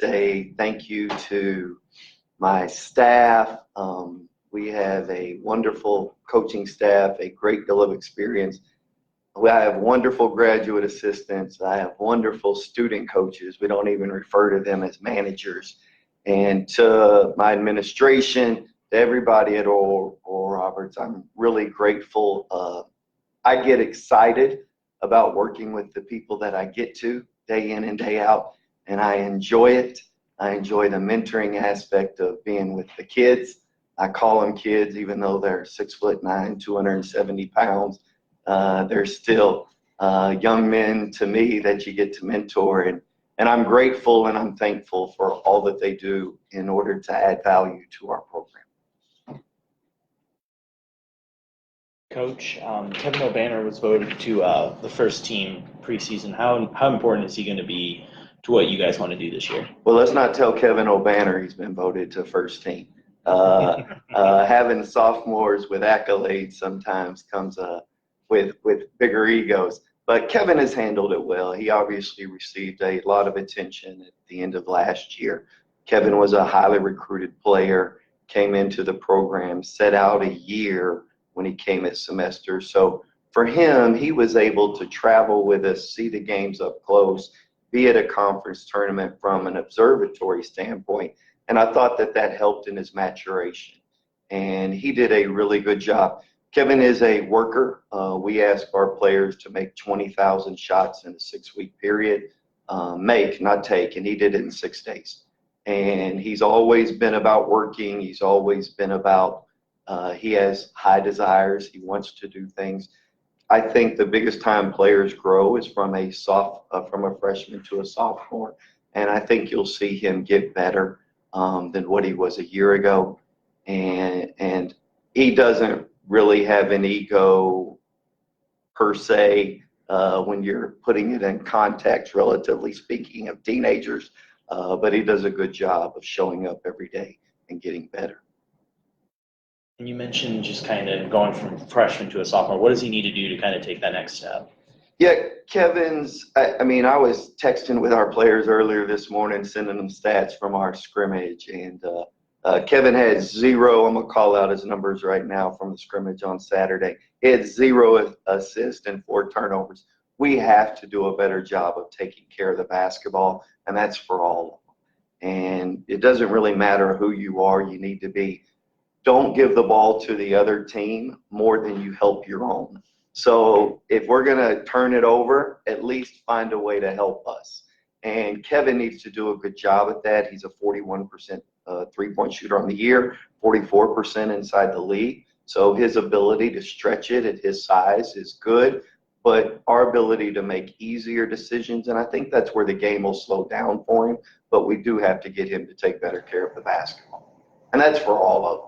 Say thank you to my staff. We have a wonderful coaching staff, a great deal of experience. I have wonderful graduate assistants. I have wonderful student coaches. We don't even refer to them as managers. And to my administration, to everybody at Oral Roberts, I'm really grateful. I get excited about working with the people that I get to day in and day out, and I enjoy it. I enjoy the mentoring aspect of being with the kids. I call them kids, even though they're 6'9", 270 pounds. They're still young men to me that you get to mentor, and I'm grateful and I'm thankful for all that they do in order to add value to our program. Coach, Kevin O'Banner was voted to the first team preseason. How important is he going to be to what you guys want to do this year? Well, let's not tell Kevin O'Banner he's been voted to first team. Having sophomores with accolades sometimes comes with bigger egos. But Kevin has handled it well. He obviously received a lot of attention at the end of last year. Kevin was a highly recruited player, came into the program, set out a year when he came at semester. So for him, he was able to travel with us, see the games up close, be at a conference tournament from an observatory standpoint. And I thought that helped in his maturation. And he did a really good job. Kevin is a worker. We ask our players to make 20,000 shots in a 6-week period. Make, not take. And he did it in 6 days. And he's always been about working. He's always been about, he has high desires. He wants to do things. I think the biggest time players grow is from a freshman to a sophomore. And I think you'll see him get better than what he was a year ago. And he doesn't really have an ego per se when you're putting it in context, relatively speaking, of teenagers. But he does a good job of showing up every day and getting better. And you mentioned just kind of going from freshman to a sophomore. What does he need to do to kind of take that next step? Yeah, Kevin's, I was texting with our players earlier this morning, sending them stats from our scrimmage, and Kevin had 0, I'm going to call out his numbers right now from the scrimmage on Saturday. He had 0 assists and 4 turnovers. We have to do a better job of taking care of the basketball, and that's for all of them. And it doesn't really matter who you are, you need to be. Don't give the ball to the other team more than you help your own. So if we're going to turn it over, at least find a way to help us. And Kevin needs to do a good job at that. He's a 41% three-point shooter on the year, 44% inside the league. So his ability to stretch it at his size is good, but our ability to make easier decisions, and I think that's where the game will slow down for him, but we do have to get him to take better care of the basketball. And that's for all of them.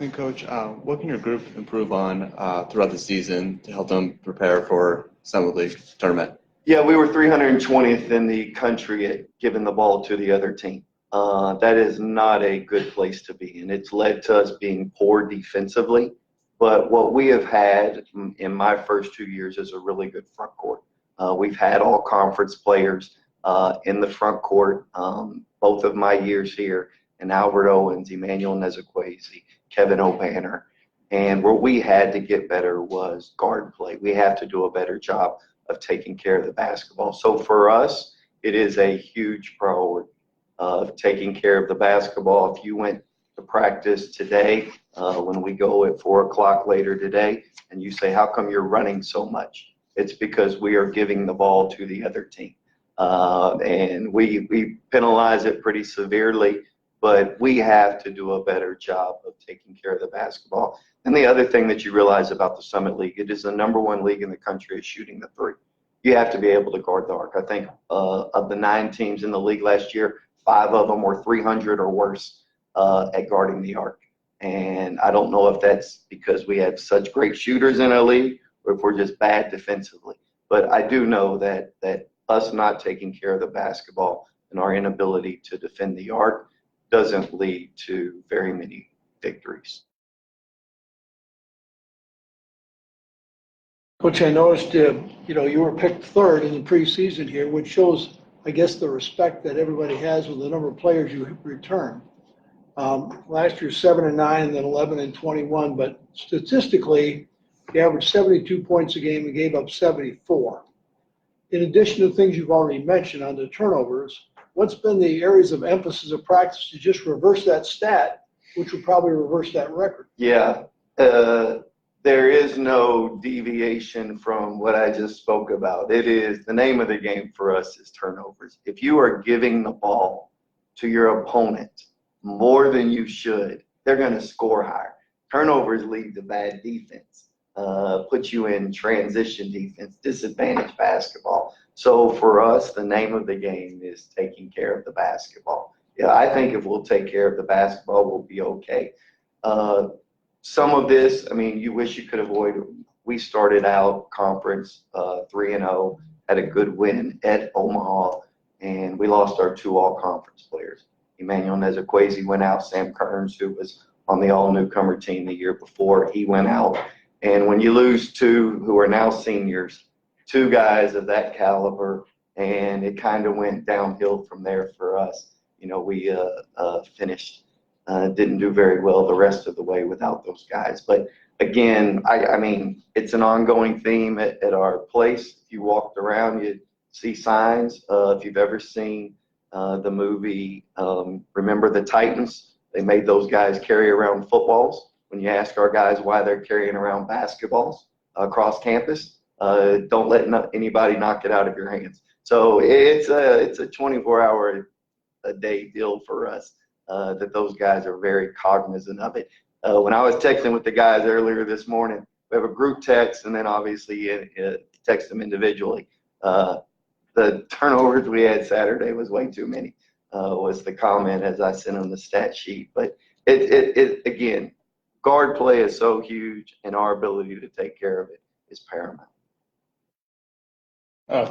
And Coach, what can your group improve on throughout the season to help them prepare for Summit League tournament? Yeah, we were 320th in the country at giving the ball to the other team. That is not a good place to be, and it's led to us being poor defensively. But what we have had in my first 2 years is a really good front court. We've had all conference players in the front court both of my years here, and Albert Owens, Emmanuel Nezekwesi, Kevin O'Banner. And where we had to get better was guard play. We have to do a better job of taking care of the basketball. So for us, it is a huge priority of taking care of the basketball. If you went to practice today, when we go at 4 o'clock later today, and you say, how come you're running so much? It's because we are giving the ball to the other team. And we penalize it pretty severely, but we have to do a better job of taking care of the basketball. And the other thing that you realize about the Summit League, it is the #1 league in the country at shooting the three. You have to be able to guard the arc. I think of the 9 teams in the league last year, 5 of them were 300 or worse at guarding the arc. And I don't know if that's because we have such great shooters in our league or if we're just bad defensively. But I do know that us not taking care of the basketball and our inability to defend the arc doesn't lead to very many victories. Coach, I noticed, you were picked third in the preseason here, which shows, I guess, the respect that everybody has with the number of players you return. Last year, 7 and 9, and then 11 and 21. But statistically, you averaged 72 points a game and gave up 74. In addition to things you've already mentioned on the turnovers, what's been the areas of emphasis of practice to just reverse that stat, which would probably reverse that record? Yeah. There is no deviation from what I just spoke about. It is the name of the game for us is turnovers. If you are giving the ball to your opponent more than you should, they're going to score higher. Turnovers lead to bad defense, put you in transition defense, disadvantage basketball. So for us, the name of the game is taking care of the basketball. Yeah, I think if we'll take care of the basketball, we'll be okay. Some of this, I mean, you wish you could avoid. We started out conference 3-0, had a good win at Omaha, and we lost our 2 all-conference players. Emmanuel Nezukwesi went out. Sam Kearns, who was on the all-newcomer team the year before, he went out. And when you lose 2 who are now seniors, 2 guys of that caliber, and it kind of went downhill from there for us. We finished. Didn't do very well the rest of the way without those guys. But again, I mean, it's an ongoing theme at our place. If you walked around, you'd see signs. If you've ever seen the movie Remember the Titans, they made those guys carry around footballs. When you ask our guys why they're carrying around basketballs across campus, don't let anybody knock it out of your hands. So it's a 24-hour a day deal for us. That those guys are very cognizant of it. When I was texting with the guys earlier this morning, we have a group text, and then obviously text them individually. The turnovers we had Saturday was way too many, was the comment as I sent them the stat sheet. But it again, guard play is so huge, and our ability to take care of it is paramount.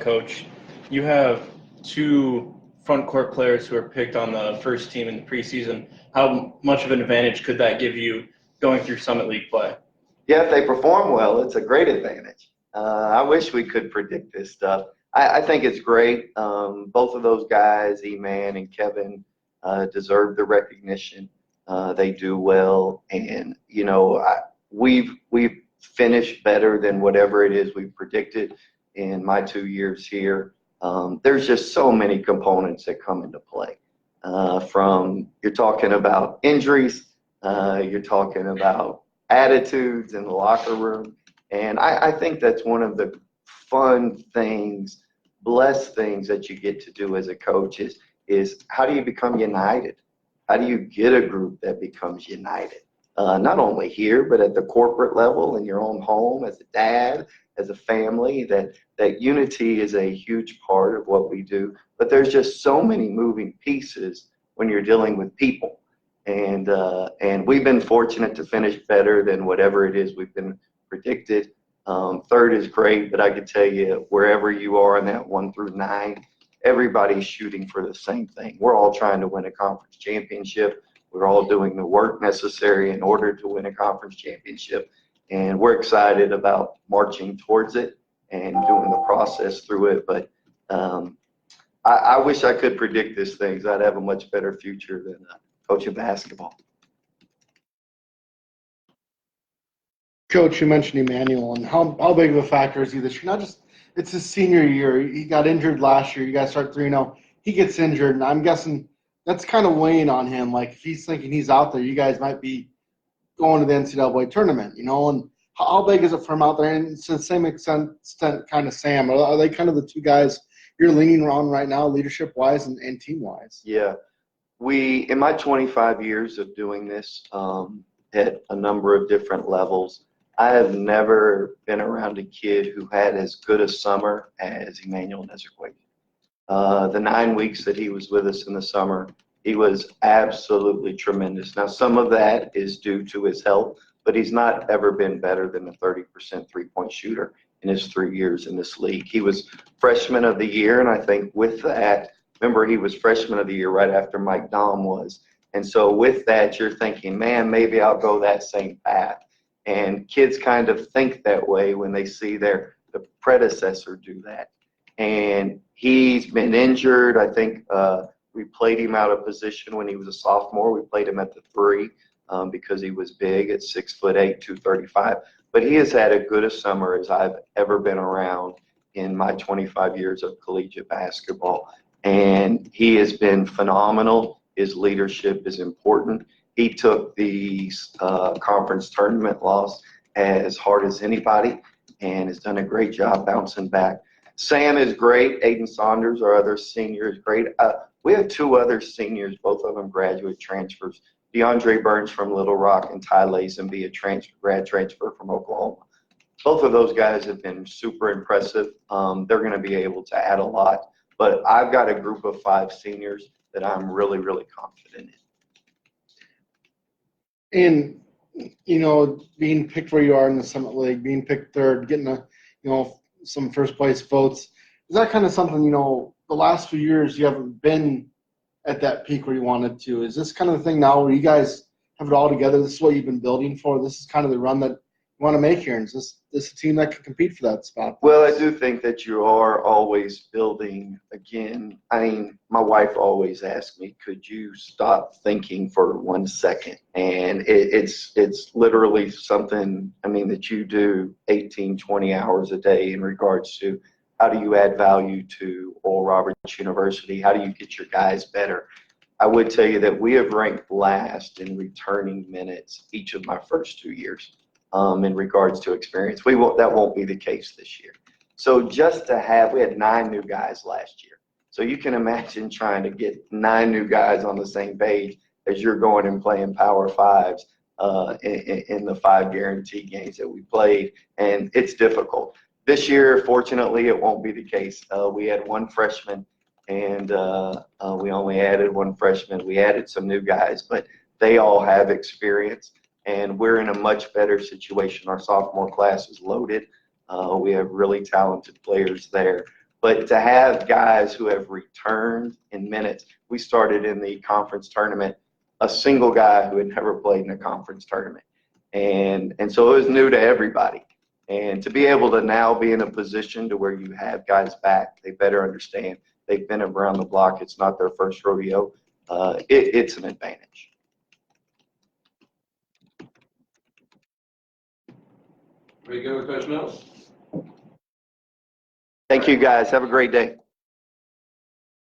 Coach, you have 2 front court players who are picked on the first team in the preseason. How much of an advantage could that give you going through Summit League play? Yeah, if they perform well, it's a great advantage. I wish we could predict this stuff. I think it's great. Both of those guys, E-Man and Kevin, deserve the recognition. They do well, and we've finished better than whatever it is we predicted in my 2 years here. There's just so many components that come into play. From you're talking about injuries, you're talking about attitudes in the locker room, and I think that's one of the fun things, blessed things that you get to do as a coach is how do you become united? How do you get a group that becomes united? Not only here, but at the corporate level, in your own home, as a dad, as a family, that unity is a huge part of what we do. But there's just so many moving pieces when you're dealing with people. And we've been fortunate to finish better than whatever it is we've been predicted. Third is great, but I can tell you, wherever you are in that 1 through 9, everybody's shooting for the same thing. We're all trying to win a conference championship. We're all doing the work necessary in order to win a conference championship. And we're excited about marching towards it and doing the process through it. But I wish I could predict these things. I'd have a much better future than coaching basketball. Coach, you mentioned Emmanuel, and how big of a factor is he this year? Not just it's his senior year. He got injured last year. You guys start 3-0. He gets injured, and I'm guessing that's kind of weighing on him. Like, if he's thinking he's out there, you guys might be going to the NCAA tournament, and how big is it for him out there? And to the same extent kind of Sam. Are they kind of the 2 guys you're leaning around right now, leadership-wise and team-wise? Yeah. In my 25 years of doing this at a number of different levels, I have never been around a kid who had as good a summer as Emmanuel Nezukwesi. The 9 weeks that he was with us in the summer, he was absolutely tremendous. Now, some of that is due to his health, but he's not ever been better than a 30% three-point shooter in his 3 years in this league. He was freshman of the year, and I think with that, remember, he was freshman of the year right after Mike Dahm was. And so with that, you're thinking, man, maybe I'll go that same path. And kids kind of think that way when they see the predecessor do that. And he's been injured. I think we played him out of position when he was a sophomore. We played him at the 3 because he was big at 6'8", 235. But he has had as good a summer as I've ever been around in my 25 years of collegiate basketball. And he has been phenomenal. His leadership is important. He took the conference tournament loss as hard as anybody and has done a great job bouncing back. Sam is great. Aiden Saunders, our other senior, is great. We have 2 other seniors, both of them graduate transfers. DeAndre Burns from Little Rock and Ty Lazenby, a grad transfer from Oklahoma. Both of those guys have been super impressive. They're going to be able to add a lot. But I've got a group of 5 seniors that I'm really, really confident in. And, you know, being picked where you are in the Summit League, being picked 3rd, getting some first place votes, is that kind of something, you know, the last few years you haven't been at that peak where you wanted to? Is this kind of the thing now where you guys have it all together? This is what you've been building for. This is kind of the run that you want to make here. And is this a team that can compete for that spot? Well, I do think that you are always building again. I mean, my wife always asks me, could you stop thinking for 1 second? And it's literally something, I mean, that you do 18, 20 hours a day in regards to how do you add value to Oral Roberts University? How do you get your guys better? I would tell you that we have ranked last in returning minutes each of my first 2 years. In regards to experience. That won't be the case this year. So just to have, we had 9 new guys last year. So you can imagine trying to get 9 new guys on the same page as you're going and playing Power Fives in the 5 guarantee games that we played, and it's difficult. This year, fortunately, it won't be the case. We had 1 freshman, and we only added 1 freshman. We added some new guys, but they all have experience. And we're in a much better situation. Our sophomore class is loaded. We have really talented players there. But to have guys who have returned in minutes, we started in the conference tournament, a single guy who had never played in a conference tournament. And so it was new to everybody. And to be able to now be in a position to where you have guys back, they better understand they've been around the block. It's not their first rodeo. It's an advantage. Very good with Coach Mills. Thank you, guys. Have a great day.